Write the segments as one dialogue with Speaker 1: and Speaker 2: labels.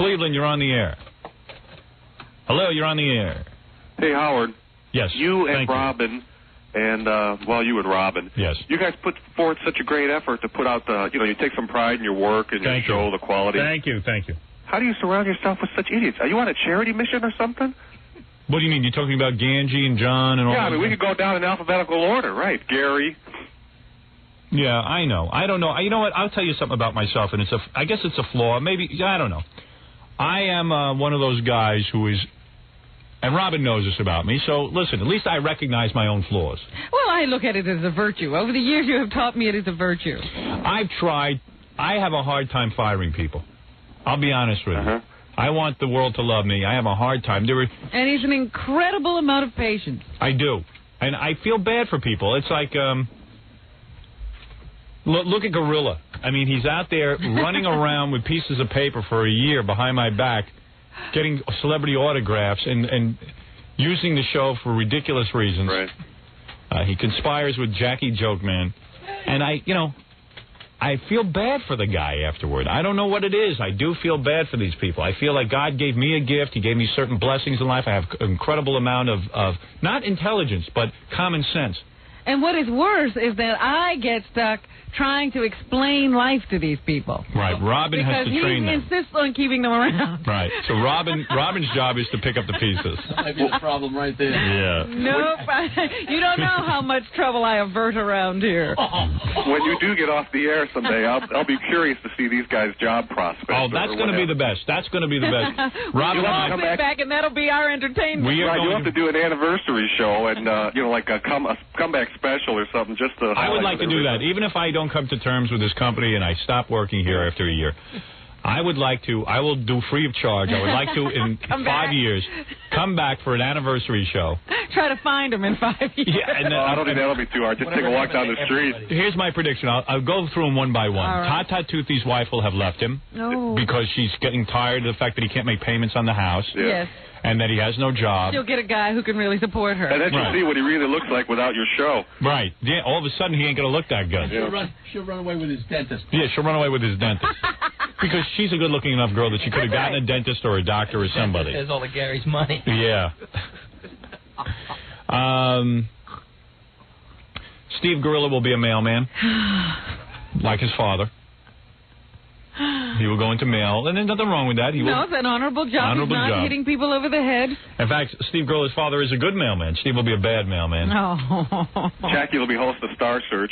Speaker 1: Cleveland, you're on the air. Hello, you're on the air.
Speaker 2: Hey, Howard.
Speaker 1: Yes.
Speaker 2: You and Robin, and, you and Robin.
Speaker 1: Yes.
Speaker 2: You guys put forth such a great effort to put out you take some pride in your work and you show the quality.
Speaker 1: Thank you.
Speaker 2: How do you surround yourself with such idiots? Are you on a charity mission or something?
Speaker 1: What do you mean? You're talking about Ganji and John and all that?
Speaker 2: Yeah, I mean, we could go down in alphabetical order, right? Gary.
Speaker 1: Yeah, I know. I don't know. You know what? I'll tell you something about myself, and I guess it's a flaw. Maybe, I don't know. I am one of those guys who is, and Robin knows this about me, so listen, at least I recognize my own flaws.
Speaker 3: Well, I look at it as a virtue. Over the years, you have taught me it is a virtue.
Speaker 1: I've tried. I have a hard time firing people. I'll be honest with you. I want the world to love me. I have a hard time.
Speaker 3: And he's an incredible amount of patience.
Speaker 1: I do. And I feel bad for people. It's like, look at Gorilla. I mean, he's out there running around with pieces of paper for a year behind my back, getting celebrity autographs and using the show for ridiculous reasons.
Speaker 2: Right.
Speaker 1: He conspires with Jackie Jokeman. And I feel bad for the guy afterward. I don't know what it is. I do feel bad for these people. I feel like God gave me a gift. He gave me certain blessings in life. I have an incredible amount of not intelligence, but common sense.
Speaker 3: And what is worse is that I get stuck trying to explain life to these people.
Speaker 1: Right. Robin has to train them.
Speaker 3: Because he insists on keeping them around.
Speaker 1: Right. So Robin's job is to pick up the pieces.
Speaker 4: That might be the problem right there.
Speaker 1: Yeah.
Speaker 3: Nope. You don't know how much trouble I avert around here.
Speaker 2: When you do get off the air someday, I'll be curious to see these guys' job prospects.
Speaker 1: Oh, that's going to be the best. That's going to be the best.
Speaker 3: Robin, I'll sit back and that'll be our entertainment.
Speaker 2: You'll have to do an anniversary show and like a comeback special or something. Just to
Speaker 1: I would like to do that, even if I don't come to terms with this company and I stop working here after a year. I will do free of charge. I would like to, in 5 years, come back for an anniversary show.
Speaker 3: Try to find them in 5 years.
Speaker 1: Yeah, and then,
Speaker 2: I don't think that'll be too hard. Just take a walk down the street.
Speaker 1: Here's my prediction. I'll go through them one by one. Right. Tata Toothy's wife will have left him because she's getting tired of the fact that he can't make payments on the house.
Speaker 2: Yeah.
Speaker 3: Yes.
Speaker 1: And that he has no job.
Speaker 3: She'll get a guy who can really support her.
Speaker 2: And then she'll see what he really looks like without your show.
Speaker 1: Right. Yeah, all of a sudden he ain't going to look that good.
Speaker 4: She'll run away with his dentist.
Speaker 1: Yeah, she'll run away with his dentist. Because she's a good-looking enough girl that she could have gotten a dentist or a doctor or somebody.
Speaker 4: There's all of Gary's money.
Speaker 1: Yeah. Steve Gorilla will be a mailman, like his father. He will go into mail, and there's nothing wrong with that.
Speaker 3: No, it's an honorable job. He's not hitting people over the head.
Speaker 1: In fact, Steve Gorilla's father is a good mailman. Steve will be a bad mailman.
Speaker 3: Oh.
Speaker 2: Jackie will be host of Star Search.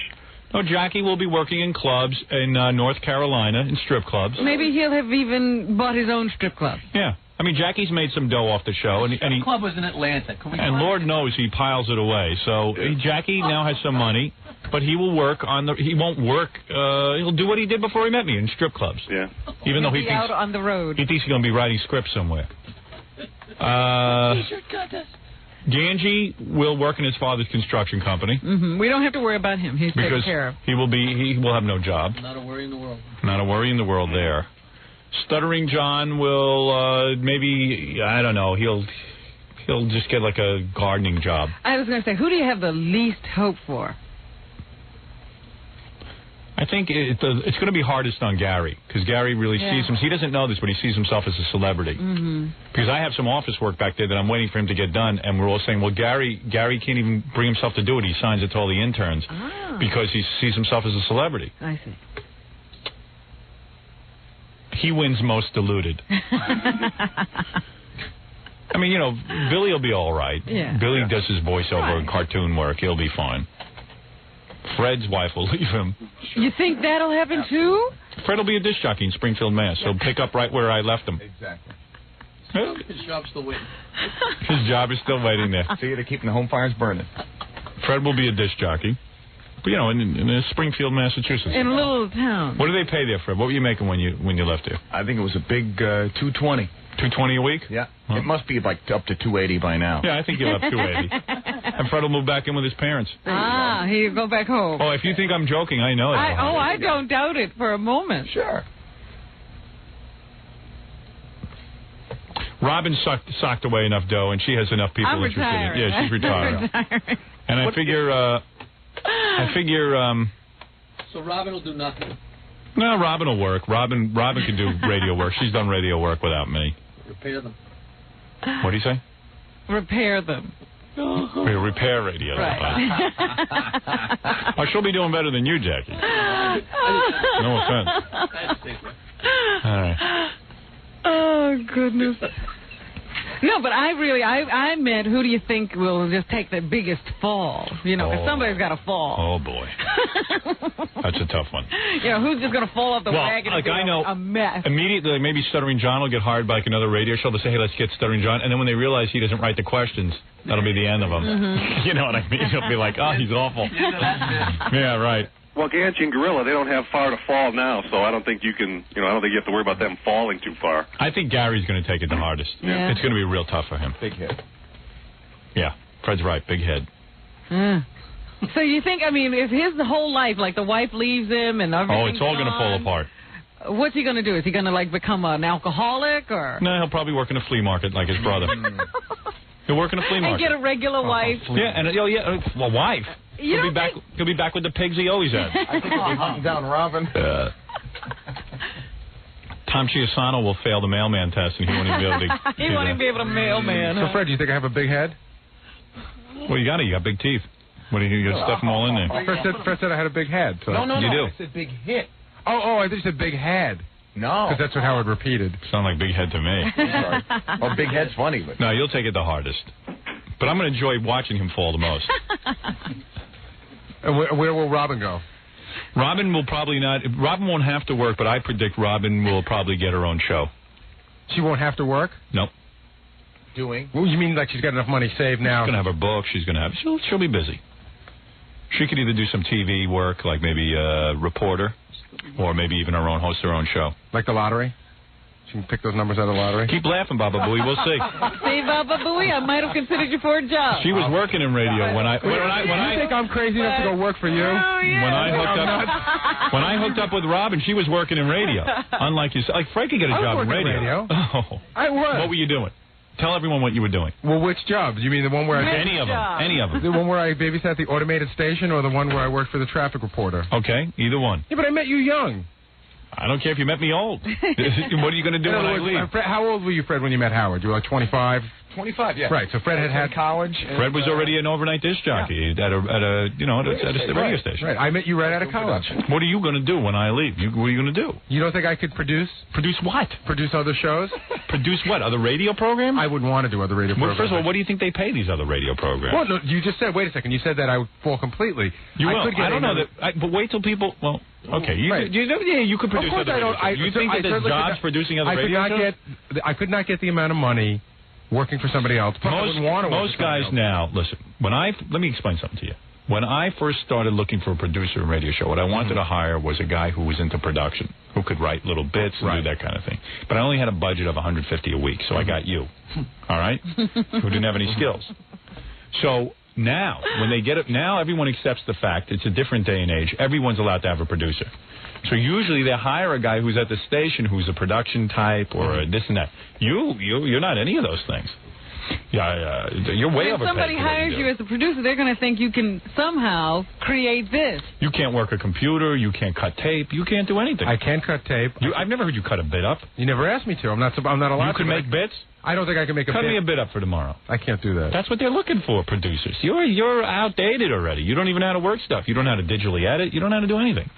Speaker 1: No, Jackie will be working in clubs in North Carolina, in strip clubs.
Speaker 3: Maybe he'll have even bought his own strip club.
Speaker 1: Yeah. I mean, Jackie's made some dough off the show. And
Speaker 4: the club was in Atlanta.
Speaker 1: And Lord knows he piles it away. So Jackie now has some money, but he will work he won't work, he'll do what he did before he met me, in strip clubs.
Speaker 2: Yeah.
Speaker 1: Even though he thinks
Speaker 3: out on the road.
Speaker 1: He thinks he's going to be writing scripts somewhere.
Speaker 4: T-shirt contest.
Speaker 1: Ganji will work in his father's construction company.
Speaker 3: We don't have to worry about him. He's taken care of.
Speaker 1: He will have no job.
Speaker 4: Not a worry in the world.
Speaker 1: Not a worry in the world there. Stuttering John will maybe, I don't know, he'll just get like a gardening job.
Speaker 3: I was going to say, who do you have the least hope for?
Speaker 1: I think it's going to be hardest on Gary, because Gary really sees him. He doesn't know this, but he sees himself as a celebrity. Because I have some office work back there that I'm waiting for him to get done, and we're all saying, well, Gary can't even bring himself to do it. He signs it to all the interns because he sees himself as a celebrity.
Speaker 3: I see.
Speaker 1: He wins most diluted. I mean, Billy will be all right.
Speaker 3: Yeah.
Speaker 1: Billy does his voiceover and cartoon work. He'll be fine. Fred's wife will leave him.
Speaker 3: You think that'll happen too?
Speaker 1: Fred will be a disc jockey in Springfield, Mass. He'll pick up right where I left him.
Speaker 4: Exactly. His job's still waiting.
Speaker 1: His job is still waiting there.
Speaker 5: See, they're keeping the home fires burning.
Speaker 1: Fred will be a disc jockey. But, in Springfield, Massachusetts.
Speaker 3: In a little town.
Speaker 1: What do they pay there, Fred? What were you making when you left there?
Speaker 5: I think it was a big $220.
Speaker 1: $220 a week?
Speaker 5: Yeah. Huh? It must be like up to $280 by now.
Speaker 1: Yeah, I think you'll have $280. And Fred will move back in with his parents.
Speaker 3: He'll go back home.
Speaker 1: Oh, if you think I'm joking, I know that.
Speaker 3: I don't doubt it for a moment.
Speaker 5: Sure.
Speaker 1: Robin socked away enough dough, and she has enough people interested in it. Yeah, she's retiring. And I figure.
Speaker 4: So Robin will do nothing.
Speaker 1: No, Robin will work. Robin can do radio work. She's done radio work without me.
Speaker 4: Repair them.
Speaker 1: What do you say?
Speaker 3: Repair them.
Speaker 1: We repair radio.
Speaker 3: Right.
Speaker 1: Oh, she'll be doing better than you, Jackie. No offense. All right.
Speaker 3: Oh, goodness. No, but I meant, who do you think will just take the biggest fall? You know, if somebody's got to fall.
Speaker 1: Oh, boy. That's a tough one.
Speaker 3: You know, who's just going to fall off the wagon and be a mess?
Speaker 1: Immediately, maybe Stuttering John will get hired by like another radio show. They'll say, hey, let's get Stuttering John. And then when they realize he doesn't write the questions, that'll be the end of him.
Speaker 3: Mm-hmm.
Speaker 1: You know what I mean? He'll be like, oh, he's awful. Yeah, right.
Speaker 2: Well, Ganchi and Gorilla, they don't have far to fall now, so I don't think you can, I don't think you have to worry about them falling too far.
Speaker 1: I think Gary's going to take it the hardest.
Speaker 3: Yeah.
Speaker 1: It's going to be real tough for him.
Speaker 5: Big hit.
Speaker 1: Yeah, Fred's right. Big head.
Speaker 3: So you think, if his whole life, like the wife leaves him and everything.
Speaker 1: Oh, it's all going to fall apart.
Speaker 3: What's he going to do? Is he going to, become an alcoholic or?
Speaker 1: No, he'll probably work in a flea market like his brother. He'll work in a flea market.
Speaker 3: And get a regular wife.
Speaker 1: Yeah, and well, wife. He'll be back with the pigs he always had.
Speaker 5: I think he'll be hunting down Robin.
Speaker 1: Tom Chiasano will fail the mailman test, and he won't even be able to.
Speaker 3: He won't even be able to mailman.
Speaker 6: So, Fred, do you think I have a big head?
Speaker 1: Well, you got big teeth. What are you going to stuff them all in there?
Speaker 6: Fred said I had a big head. So.
Speaker 5: No.
Speaker 1: You do.
Speaker 5: I said big hit.
Speaker 6: Oh, I thought you said big head.
Speaker 5: No.
Speaker 6: Because that's what Howard repeated.
Speaker 1: Sound like big head to me.
Speaker 5: Sorry. Well, big head's funny, but.
Speaker 1: No, you'll take it the hardest. But I'm going to enjoy watching him fall the most.
Speaker 6: And where will Robin go?
Speaker 1: Robin will probably not. Robin won't have to work, but I predict Robin will probably get her own show.
Speaker 6: She won't have to work?
Speaker 1: Nope.
Speaker 5: Doing?
Speaker 6: Well, you mean like she's got enough money saved now?
Speaker 1: She's going to have her book. She's going to have. She'll be busy. She could either do some TV work, like maybe a reporter, or maybe even her own host her own show.
Speaker 6: Like the lottery? She can pick those numbers out of the lottery?
Speaker 1: Keep laughing, Baba Booey. We'll see.
Speaker 3: See, Baba Booey, I might have considered you for a job.
Speaker 1: She was working in radio when I
Speaker 6: You think I'm crazy enough to go work for you?
Speaker 1: When I hooked up with Robin, she was working in radio. Unlike you, like Frank could get a job in radio. Oh,
Speaker 6: I was.
Speaker 1: What were you doing? Tell everyone what you were doing.
Speaker 6: Well, which job? Do you mean the one where
Speaker 1: Any of them.
Speaker 6: The one where I babysat the automated station, or the one where I worked for the traffic reporter?
Speaker 1: Okay, either one.
Speaker 6: Yeah, but I met you young.
Speaker 1: I don't care if you met me old. What are you going to do when I leave?
Speaker 6: How old were you, Fred, when you met Howard? You were like 25?
Speaker 5: 25, yeah.
Speaker 6: Right, so Fred had
Speaker 5: college.
Speaker 1: Fred was already an overnight disc jockey at a radio station.
Speaker 6: Right, I met you right out of college.
Speaker 1: What are you going to do when I leave? What are you going to do?
Speaker 6: You don't think I could produce?
Speaker 1: Produce what?
Speaker 6: Produce other shows?
Speaker 1: Produce what? Other radio programs?
Speaker 6: I wouldn't want to do other radio programs.
Speaker 1: First of all, what do you think they pay these other radio programs?
Speaker 6: Well, no, you just said, wait a second, you said that I would fall completely.
Speaker 1: You will. I don't know that, but wait till people, well, okay. You could produce other radio shows. You think that there's jobs producing other radio shows?
Speaker 6: I could not get the amount of money working for somebody else.
Speaker 1: Most guys now, listen, let me explain something to you. When I first started looking for a producer in a radio show, what I wanted to hire was a guy who was into production, who could write little bits and do that kind of thing. But I only had a budget of $150 a week, so I got you, all right, who didn't have any skills. So now, when they get it, now everyone accepts the fact it's a different day and age. Everyone's allowed to have a producer. So usually they hire a guy who's at the station who's a production type or this and that. You're not any of those things. You're way overpaid.
Speaker 3: If somebody hires you as a producer, they're going to think you can somehow create this.
Speaker 1: You can't work a computer. You can't cut tape. You can't do anything.
Speaker 6: I can cut tape.
Speaker 1: I've never heard you cut a bit up.
Speaker 6: You never asked me to. I'm not allowed to.
Speaker 1: You can make bits?
Speaker 6: I don't think I can make a bit.
Speaker 1: Cut me a bit up for tomorrow.
Speaker 6: I can't do that.
Speaker 1: That's what they're looking for, producers. You're outdated already. You don't even know how to work stuff. You don't know how to digitally edit. You don't know how to do anything.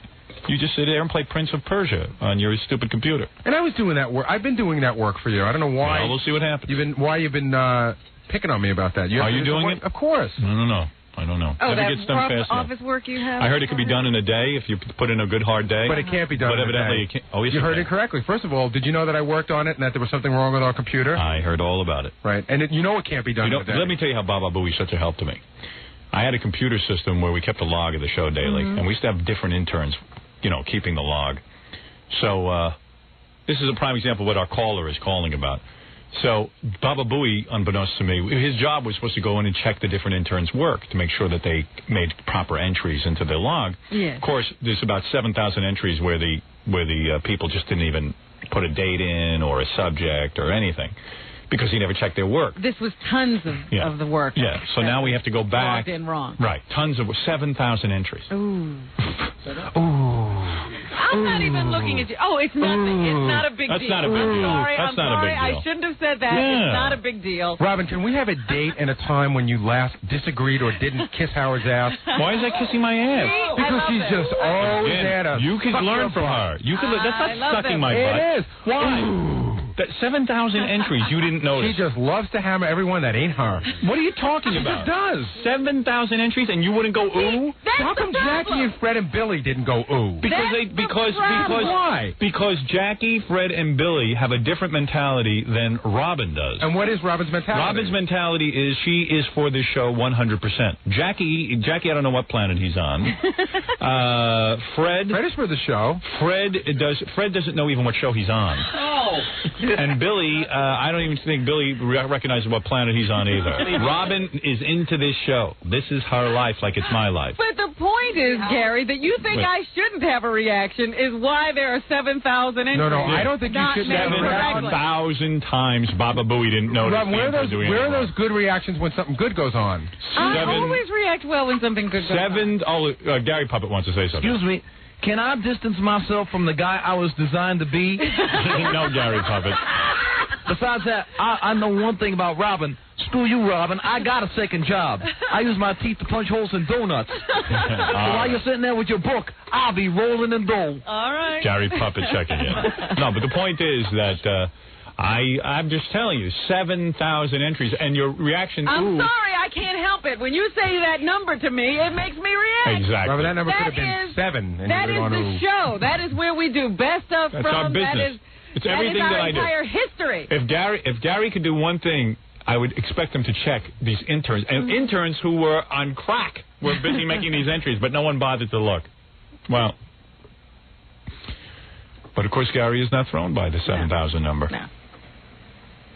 Speaker 1: You just sit there and play Prince of Persia on your stupid computer.
Speaker 6: And I was doing that work. I've been doing that work for you. I don't know why.
Speaker 1: Well, we'll see what happens.
Speaker 6: You've been picking on me about that.
Speaker 1: Are you doing it?
Speaker 6: Of course.
Speaker 1: No. I don't know.
Speaker 3: Oh,
Speaker 1: Never gets done fast
Speaker 3: office work you have?
Speaker 1: I heard it could be done in a day if you put in a good hard day.
Speaker 6: But it can't be done in a day. But evidently
Speaker 1: it can't. Oh, yes,
Speaker 6: you heard it correctly. First of all, did you know that I worked on it and that there was something wrong with our computer?
Speaker 1: I heard all about it.
Speaker 6: Right. And you know it can't be done in a day.
Speaker 1: Let me tell you how Baba Booey's such a help to me. I had a computer system where we kept a log of the show daily, and we used to have different interns, keeping the log. So this is a prime example of what our caller is calling about. So Baba Booey, unbeknownst to me, his job was supposed to go in and check the different interns' work to make sure that they made proper entries into their log.
Speaker 3: Yes.
Speaker 1: Of course, there's about 7,000 entries where the people just didn't even put a date in or a subject or anything because he never checked their work.
Speaker 3: This was tons of the work.
Speaker 1: Yeah, so now we have to go back.
Speaker 3: Logged in wrong.
Speaker 1: Right, tons of 7,000 entries.
Speaker 3: Ooh.
Speaker 1: Ooh.
Speaker 3: I'm not even looking at you. Oh, it's nothing. It's not a big deal.
Speaker 1: That's not a big deal.
Speaker 3: I'm sorry. I shouldn't have said that.
Speaker 1: Yeah.
Speaker 3: It's not a big deal.
Speaker 6: Robin, can we have a date and a time when you last disagreed or didn't kiss Howard's ass?
Speaker 1: Why is that kissing my ass?
Speaker 6: Because she's just always
Speaker 1: Again,
Speaker 6: at us.
Speaker 1: you can learn from her. You can. That's not sucking my butt.
Speaker 6: It is.
Speaker 1: Why? That 7,000 entries you didn't notice.
Speaker 6: She just loves to hammer everyone that ain't her.
Speaker 1: What are you talking about?
Speaker 6: She just does.
Speaker 1: 7,000 entries and you wouldn't go ooh?
Speaker 6: How come Jackie and Fred and Billy didn't go ooh?
Speaker 1: Why? Because Jackie, Fred, and Billy have a different mentality than Robin does.
Speaker 6: And what is Robin's mentality?
Speaker 1: Robin's mentality is she is for this show 100%. Jackie, I don't know what planet he's on. Fred
Speaker 6: is for the show.
Speaker 1: Fred doesn't know even what show he's on.
Speaker 4: Oh.
Speaker 1: And Billy, I don't even think Billy recognizes what planet he's on either. Robin is into this show. This is her life like it's my life.
Speaker 3: But the point is, Gary, that you think I shouldn't have a reaction is why there are 7,000 entries.
Speaker 6: No, I don't think you shouldn't have a reaction.
Speaker 1: 7,000 times Baba Booey didn't notice.
Speaker 6: Rob, where are those good reactions when something good goes on?
Speaker 3: I always react well when something good goes on.
Speaker 1: Gary Puppet wants to say something.
Speaker 7: Excuse me. Can I distance myself from the guy I was designed to be?
Speaker 1: No, Gary Puppet.
Speaker 7: Besides that, I know one thing about Robin. Screw you, Robin. I got a second job. I use my teeth to punch holes in donuts. So while you're sitting there with your book, I'll be rolling in dough.
Speaker 3: All right.
Speaker 1: Gary Puppet checking in. No, but the point is that I'm just telling you, 7,000 entries, and your reaction.
Speaker 3: I'm sorry, I can't help it. When you say that number to me, it makes me react.
Speaker 1: Exactly.
Speaker 6: Robin, that number could have been 7. And
Speaker 3: that is the show. That is where we do best of
Speaker 1: That's
Speaker 3: from.
Speaker 1: our business. It's everything that I do.
Speaker 3: That is our entire history.
Speaker 1: If Gary could do one thing, I would expect him to check these interns. And interns who were on crack were busy making these entries, but no one bothered to look. Well, but of course Gary is not thrown by the 7,000 number.
Speaker 3: No.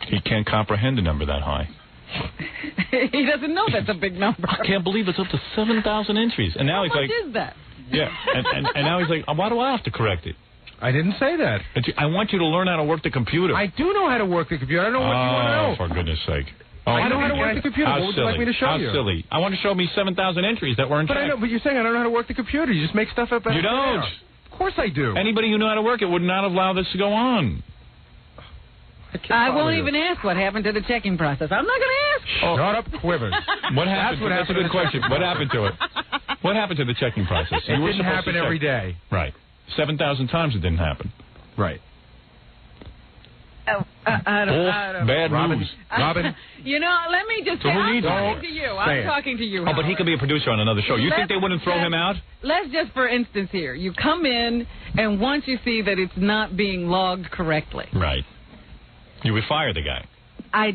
Speaker 1: He can't comprehend a number that high.
Speaker 3: He doesn't know that's a big number.
Speaker 1: I can't believe it's up to 7,000 entries. And now
Speaker 3: How
Speaker 1: he's
Speaker 3: much
Speaker 1: like,
Speaker 3: is that?
Speaker 1: Yeah, and now he's like, why do I have to correct it?
Speaker 6: I didn't say that.
Speaker 1: I want you to learn how to work the computer.
Speaker 6: I do know how to work the computer. I don't know what you want to know.
Speaker 1: Oh, for goodness sake.
Speaker 6: I know how to work the computer. What would you like me to show you?
Speaker 1: How silly. I want to show me 7,000 entries that weren't checked.
Speaker 6: But I know, but you're saying I don't know how to work the computer. You just make stuff up.
Speaker 1: You don't.
Speaker 6: Of course I do.
Speaker 1: Anybody who knew how to work it would not have allowed this to go on.
Speaker 3: I won't even ask what happened to the checking process. I'm not going to ask.
Speaker 6: Shut up, Quivers.
Speaker 1: What happened? That's a good question. What happened to it? What happened to the checking process?
Speaker 6: It didn't happen every day.
Speaker 1: Right. 7,000 times it didn't happen.
Speaker 6: Right.
Speaker 3: Oh, I don't
Speaker 1: bad
Speaker 6: Robin,
Speaker 1: news.
Speaker 6: Robin.
Speaker 3: You know, let me just say, I'm talking to you. I'm talking to you.
Speaker 1: Oh, but he could be a producer on another show. You think they wouldn't throw him out?
Speaker 3: Let's just, for instance here, you come in, and once you see that it's not being logged correctly.
Speaker 1: Right. You would fire the guy.
Speaker 3: I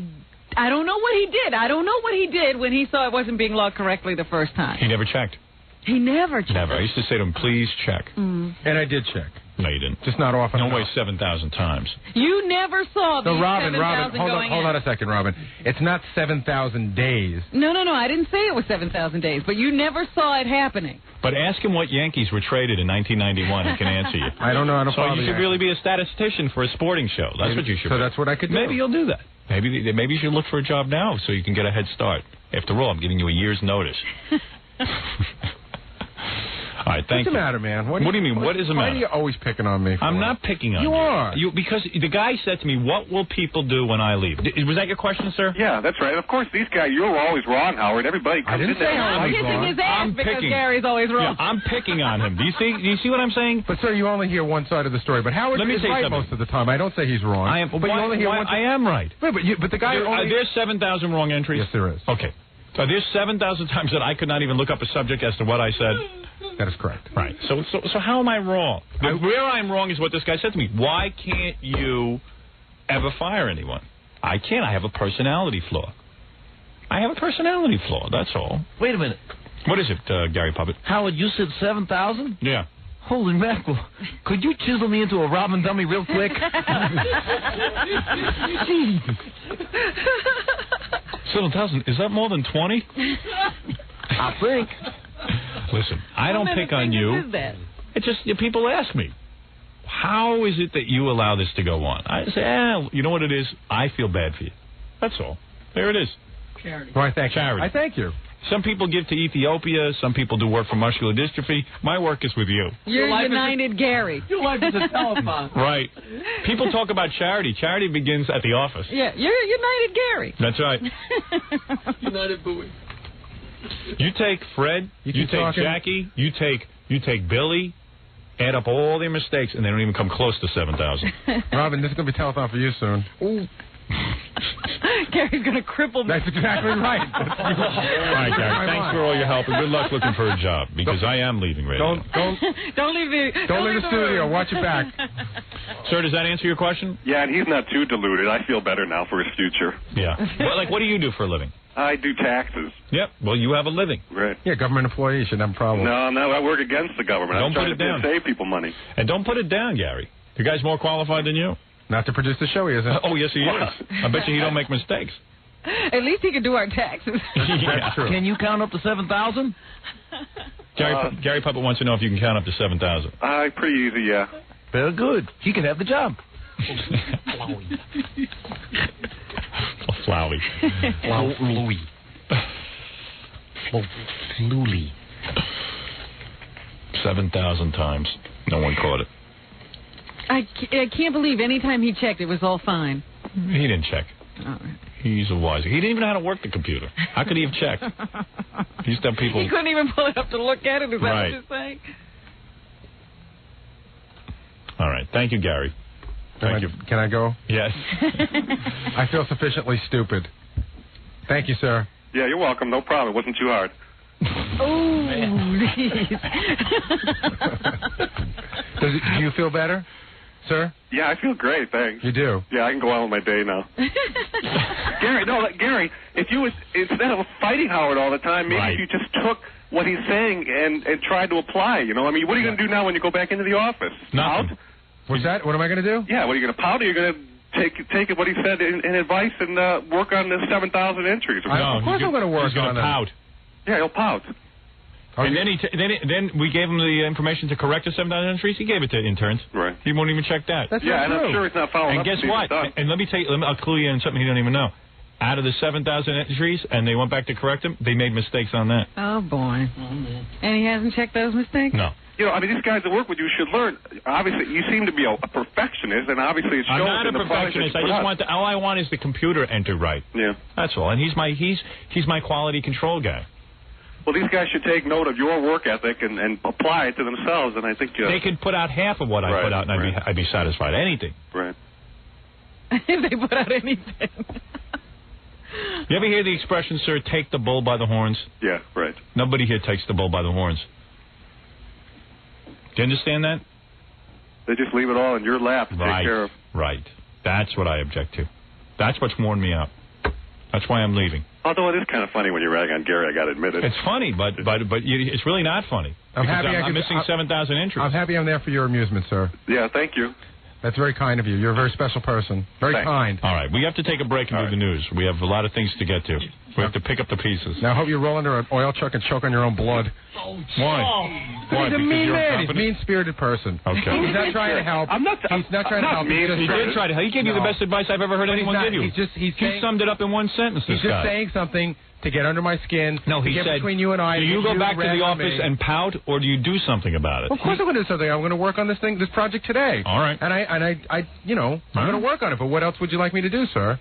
Speaker 3: don't know what he did. I don't know what he did when he saw it wasn't being logged correctly the first time.
Speaker 1: He never checked.
Speaker 3: He never checked.
Speaker 1: Never. I used to say to him, please check.
Speaker 3: Mm.
Speaker 6: And I did check.
Speaker 1: No, you didn't.
Speaker 6: Just not often.
Speaker 1: No way 7,000 times.
Speaker 3: You never saw these 7,000 going in.
Speaker 6: Hold on a second, Robin. It's not 7,000 days.
Speaker 3: No. I didn't say it was 7,000 days, but you never saw it happening.
Speaker 1: But ask him what Yankees were traded in 1991. He can answer you.
Speaker 6: I don't know how to follow.
Speaker 1: So you should really be a statistician for a sporting show. That's what you should be.
Speaker 6: So that's what I could do.
Speaker 1: Maybe you'll do that. Maybe you should look for a job now so you can get a head start. After all, I'm giving you a year's notice. All right, thank you.
Speaker 6: What's the matter, man?
Speaker 1: What do you mean? What is the matter?
Speaker 6: Why are you always picking on me?
Speaker 1: I'm not picking on you.
Speaker 6: You are.
Speaker 1: Because the guy said to me, what will people do when I leave? Was that your question, sir?
Speaker 2: Yeah, that's right. Of course, these guys, you're always wrong, Howard. Everybody comes in there.
Speaker 3: I'm kissing his ass because Gary's always wrong.
Speaker 1: Yeah, I'm picking on him. Do you see what I'm saying?
Speaker 6: But, sir, you only hear one side of the story. But Howard is right most of the time. I don't say he's wrong.
Speaker 1: I am.
Speaker 6: But you only hear one.
Speaker 1: I am right.
Speaker 6: Wait, but the guy only...
Speaker 1: There's 7,000 wrong entries?
Speaker 6: Yes, there is.
Speaker 1: Okay. So there's 7,000 times that I could not even look up a subject as to what I said.
Speaker 6: That is correct.
Speaker 1: Right. So how am I wrong? Where I'm wrong is what this guy said to me. Why can't you ever fire anyone? I can't. I have a personality flaw. That's all.
Speaker 7: Wait a minute.
Speaker 1: What is it, Gary Puppet?
Speaker 7: Howard, you said 7,000?
Speaker 1: Yeah.
Speaker 7: Holy mackerel. Could you chisel me into a Robin dummy real quick?
Speaker 1: 7,000. Is that more than 20?
Speaker 7: I think.
Speaker 1: Listen, I don't pick on you.
Speaker 3: Is that?
Speaker 1: It's just people ask me, how is it that you allow this to go on? I say, you know what it is? I feel bad for you. That's all. There it is.
Speaker 4: Charity.
Speaker 6: Well, I thank
Speaker 1: Charity.
Speaker 6: I thank you.
Speaker 1: Some people give to Ethiopia. Some people do work for muscular dystrophy. My work is with you.
Speaker 3: You're United Gary.
Speaker 4: Your life is a telethon.
Speaker 1: Right. People talk about charity. Charity begins at the office.
Speaker 3: Yeah, you're United Gary.
Speaker 1: That's right.
Speaker 4: United Bowie.
Speaker 1: You take Fred, you take
Speaker 6: talking.
Speaker 1: Jackie, you take Billy, add up all their mistakes, and they don't even come close to 7,000.
Speaker 6: Robin, this is going to be telethon for you soon.
Speaker 3: Ooh. Gary's going to cripple me.
Speaker 6: That's exactly right.
Speaker 1: All right, Gary. Thanks for all your help, and good luck looking for a job, because I am leaving radio.
Speaker 3: Don't leave the
Speaker 6: studio. Watch it back.
Speaker 1: Sir, does that answer your question?
Speaker 2: Yeah, and he's not too deluded. I feel better now for his future.
Speaker 1: Yeah. Well, like, what do you do for a living?
Speaker 2: I do taxes.
Speaker 1: Yep. Well, you have a living.
Speaker 2: Right.
Speaker 6: Yeah, government employee shouldn't have a problem.
Speaker 2: No, I work against the government.
Speaker 1: Don't
Speaker 2: I'm trying
Speaker 1: put it down.
Speaker 2: to save people money.
Speaker 1: And don't put it down, Gary. The guy's more qualified than you.
Speaker 6: Not to produce the show, he isn't.
Speaker 1: Oh, yes, he is. I bet you he don't make mistakes.
Speaker 3: At least he can do our taxes.
Speaker 1: That's
Speaker 6: true.
Speaker 7: Can you count up to 7,000?
Speaker 1: Gary Puppet wants to know if you can count up to 7,000.
Speaker 2: Pretty easy, yeah.
Speaker 7: Very good. He can have the job.
Speaker 1: Flowey.
Speaker 6: Flowey.
Speaker 1: 7,000 times. No one caught it.
Speaker 3: I can't believe any time he checked, it was all fine.
Speaker 1: He didn't check.
Speaker 3: All right.
Speaker 1: He's a wise. He didn't even know how to work the computer. How could he have checked? He used to have people.
Speaker 3: He couldn't even pull it up to look at it. Is that
Speaker 1: Right.
Speaker 3: what you're saying?
Speaker 1: All right. Thank you, Gary. Thank you.
Speaker 6: Can I go?
Speaker 1: Yes.
Speaker 6: I feel sufficiently stupid. Thank you, sir.
Speaker 2: Yeah, you're welcome. No problem. It wasn't too hard.
Speaker 3: Oh,
Speaker 6: Do you feel better, sir?
Speaker 2: Yeah, I feel great. Thanks.
Speaker 6: You do?
Speaker 2: Yeah, I can go on with my day now. Gary, if you was instead of fighting Howard all the time, maybe
Speaker 1: Right.
Speaker 2: if you just took what he's saying and tried to apply. You know, I mean, what are you going to do now when you go back into the office?
Speaker 1: Nothing.
Speaker 2: Pout?
Speaker 6: What's that? What am I going to do?
Speaker 2: Yeah, what are you going to pout? Or are you going to take what he said in advice and work on the 7,000 entries?
Speaker 6: Of course I'm going to work
Speaker 1: He's going
Speaker 6: on
Speaker 1: to
Speaker 6: it.
Speaker 1: pout.
Speaker 2: Yeah, he'll pout.
Speaker 1: And then then we gave him the information to correct the 7,000 entries. He gave it to interns.
Speaker 2: Right.
Speaker 1: He won't even check that.
Speaker 6: That's
Speaker 2: Yeah,
Speaker 6: not
Speaker 2: and
Speaker 6: true.
Speaker 2: I'm sure he's not following
Speaker 1: And
Speaker 2: up.
Speaker 1: guess
Speaker 2: to see if
Speaker 1: what?
Speaker 2: it's done.
Speaker 1: And let me I'll clue you in something you don't even know. Out of the 7,000 entries, and they went back to correct them, they made mistakes on that.
Speaker 3: oh boy. And he hasn't checked those mistakes?
Speaker 1: No.
Speaker 2: You know, I mean, these guys that work with you should learn. Obviously, you seem to be a perfectionist, and obviously it shows
Speaker 1: I'm not a
Speaker 2: in the product that you
Speaker 1: perfectionist. I
Speaker 2: put
Speaker 1: just
Speaker 2: out.
Speaker 1: want all I want is the computer entered right.
Speaker 2: Yeah.
Speaker 1: That's all. And he's my quality control guy.
Speaker 2: Well, these guys should take note of your work ethic and apply it to themselves, and I think
Speaker 1: They could put out half of what I
Speaker 2: Right,
Speaker 1: put out, and
Speaker 2: right.
Speaker 1: I'd be satisfied. Anything.
Speaker 2: Right.
Speaker 3: If they put out anything.
Speaker 1: You ever hear the expression, sir, take the bull by the horns?
Speaker 2: Yeah, right.
Speaker 1: Nobody here takes the bull by the horns. Do you understand that?
Speaker 2: They just leave it all in your lap to take care of.
Speaker 1: Right. That's what I object to. That's what's worn me out. That's why I'm leaving.
Speaker 2: Although it is kind of funny when you rag on Gary, I got to admit it.
Speaker 1: It's funny, but it's really not funny.
Speaker 6: I'm
Speaker 1: Because
Speaker 6: happy
Speaker 1: I'm missing 7,000 entries.
Speaker 6: I'm happy I'm there for your amusement, sir.
Speaker 2: Yeah, thank you.
Speaker 6: That's very kind of you. You're a very special person. Very
Speaker 2: Thanks.
Speaker 6: kind.
Speaker 1: All right, we have to take a break and do the news. We have a lot of things to get to. We have to pick up the pieces.
Speaker 6: Now, I hope you roll under an oil truck and choke on your own blood.
Speaker 1: Why? Why?
Speaker 6: He's a
Speaker 1: Because
Speaker 6: mean
Speaker 1: you're
Speaker 6: man. He's a
Speaker 1: incompetent?
Speaker 6: mean-spirited person.
Speaker 1: Okay.
Speaker 6: He's not trying to help.
Speaker 2: I'm not.
Speaker 6: He's not trying to help.
Speaker 2: mean.
Speaker 6: He's
Speaker 1: He
Speaker 6: just
Speaker 1: did try to. He gave you the
Speaker 6: No.
Speaker 1: best advice I've ever heard anyone
Speaker 6: not.
Speaker 1: give you.
Speaker 6: He's
Speaker 1: He
Speaker 6: saying,
Speaker 1: summed it up in one sentence.
Speaker 6: he's
Speaker 1: This
Speaker 6: just
Speaker 1: guy.
Speaker 6: saying something to get under my skin.
Speaker 1: No,
Speaker 6: to
Speaker 1: he
Speaker 6: get
Speaker 1: said.
Speaker 6: between you and I.
Speaker 1: Do you go back to the office and pout, or do you do something about it?
Speaker 6: Well, of course I'm going to do something. I'm going to work on this project today.
Speaker 1: All right.
Speaker 6: And I, you know, I'm going to work on it. But what else would you like me to do, sir?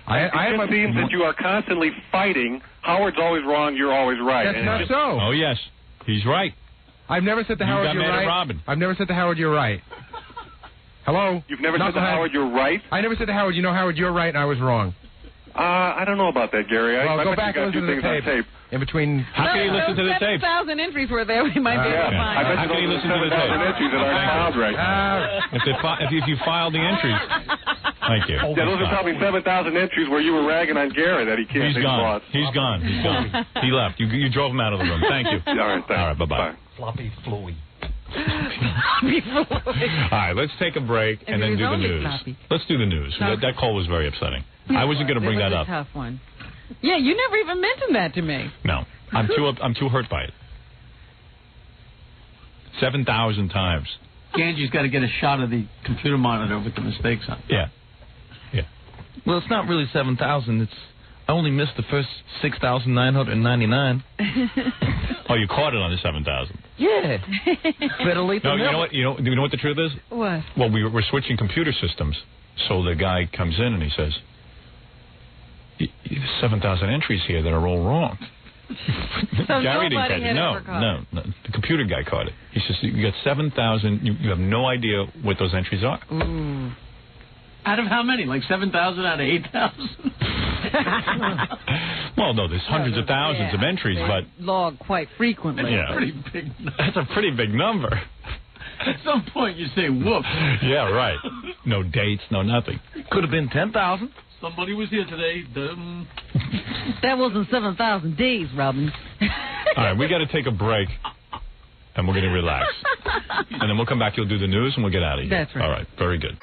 Speaker 2: It just seems that you are constantly fighting. Howard's always wrong. You're always right.
Speaker 6: That's
Speaker 2: And
Speaker 6: not
Speaker 2: it's
Speaker 6: so.
Speaker 1: Oh yes, he's right.
Speaker 6: I've never said to
Speaker 1: You
Speaker 6: Howard
Speaker 1: got
Speaker 6: you're
Speaker 1: mad at
Speaker 6: right.
Speaker 1: Robin.
Speaker 6: I've never said to Howard you're right. Hello?
Speaker 2: You've never said to
Speaker 6: Knucklehead.
Speaker 2: Howard you're right?
Speaker 6: I never said to Howard, you know, Howard, you're right and I was wrong.
Speaker 2: I don't know about that, Gary.
Speaker 6: Well,
Speaker 2: I
Speaker 6: go
Speaker 2: bet
Speaker 6: back
Speaker 2: you
Speaker 6: and
Speaker 2: got
Speaker 6: listen to
Speaker 2: two
Speaker 6: the
Speaker 2: things on
Speaker 6: tape. In between.
Speaker 1: How can you listen to the tape?
Speaker 3: 7,000 entries were there. We might be able to
Speaker 2: Yeah.
Speaker 3: find
Speaker 2: I bet
Speaker 3: it.
Speaker 1: How can you
Speaker 2: those
Speaker 1: listen to the
Speaker 2: 7,000
Speaker 1: tape?
Speaker 2: entries that aren't filed right now.
Speaker 1: If you filed the entries, thank you.
Speaker 2: Yeah, those are probably 7,000 entries where you were ragging on Gary that he can't
Speaker 1: He's
Speaker 2: take
Speaker 1: gone.
Speaker 2: loss.
Speaker 1: He's gone. He's gone. He left. You drove him out of the room. Thank you.
Speaker 2: All right, thanks.
Speaker 1: All right, bye-bye.
Speaker 2: Bye.
Speaker 7: Floppy Flowy.
Speaker 1: All right, let's take a break and then
Speaker 3: it was
Speaker 1: do the
Speaker 3: only
Speaker 1: news.
Speaker 3: sloppy.
Speaker 1: Let's do the news.
Speaker 3: Okay.
Speaker 1: That call was very upsetting. I wasn't going to bring
Speaker 3: It was
Speaker 1: that
Speaker 3: a
Speaker 1: up.
Speaker 3: tough one. Yeah, you never even mentioned that to me.
Speaker 1: No, I'm too hurt by it. 7,000 times.
Speaker 4: Ganji's got to get a shot of the computer monitor with the mistakes on.
Speaker 1: Yeah.
Speaker 7: Well, it's not really 7,000. It's I only missed the first 6,999.
Speaker 1: Oh, you caught it on the 7,000.
Speaker 7: Yeah. Better late
Speaker 1: No,
Speaker 7: than
Speaker 1: you know
Speaker 7: never.
Speaker 1: what? Do you know what the truth is?
Speaker 3: What?
Speaker 1: Well, we're switching computer systems, so the guy comes in and he says, 7,000 entries here that are all wrong.
Speaker 3: So
Speaker 1: Gary didn't
Speaker 3: nobody
Speaker 1: catch it.
Speaker 3: had
Speaker 1: No,
Speaker 3: ever caught
Speaker 1: no, no. The computer guy caught it. He says, you got 7,000. You have no idea what those entries are.
Speaker 3: Ooh.
Speaker 4: Out of how many? Like 7,000 out of 8,000?
Speaker 1: Well, no, there's hundreds of thousands of entries, but
Speaker 3: log quite frequently.
Speaker 1: yeah,
Speaker 4: Pretty big number.
Speaker 1: that's a pretty big number.
Speaker 4: At some point you say, whoops.
Speaker 1: Yeah, right. No dates, no nothing.
Speaker 7: Could have been 10,000.
Speaker 4: Somebody was here today.
Speaker 3: That wasn't 7,000 days, Robin.
Speaker 1: All right, we got to take a break, and we're going to relax. And then we'll come back. You'll do the news, and we'll get out of here.
Speaker 3: That's right.
Speaker 1: All right, very good.